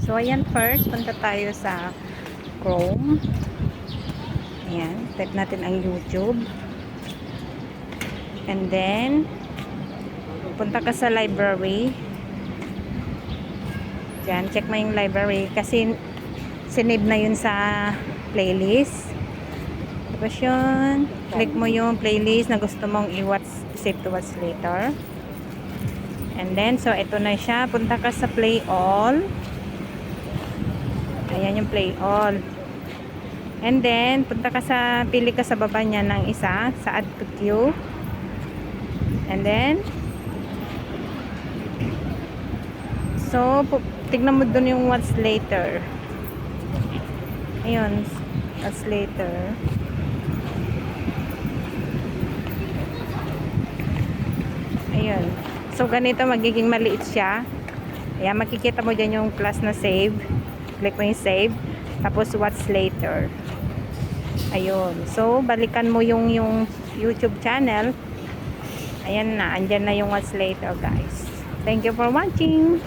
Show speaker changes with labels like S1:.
S1: So, ayan, first, punta tayo sa Chrome. Ayan, type natin ang YouTube. And then, punta ka sa library. Diyan, check mo yung library kasi sinave na yun sa playlist. Tapos yun, click mo yung playlist na gusto mong i-watch, save to watch later. And then, so ito na siya. Punta ka sa play all. Ayan yung play all. And then, punta ka sa, pili ka sa baba niya ng isa, sa add to queue. And then, so, tignan mo dun yung watch later. Ayun, watch later. Ayun. So, ganito magiging maliit siya. Ayan, makikita mo dyan yung plus na save. Click mo yung save. Tapos, watch later. Ayun. So, balikan mo yung YouTube channel. Ayan na. Andyan na yung watch later, guys. Thank you for watching.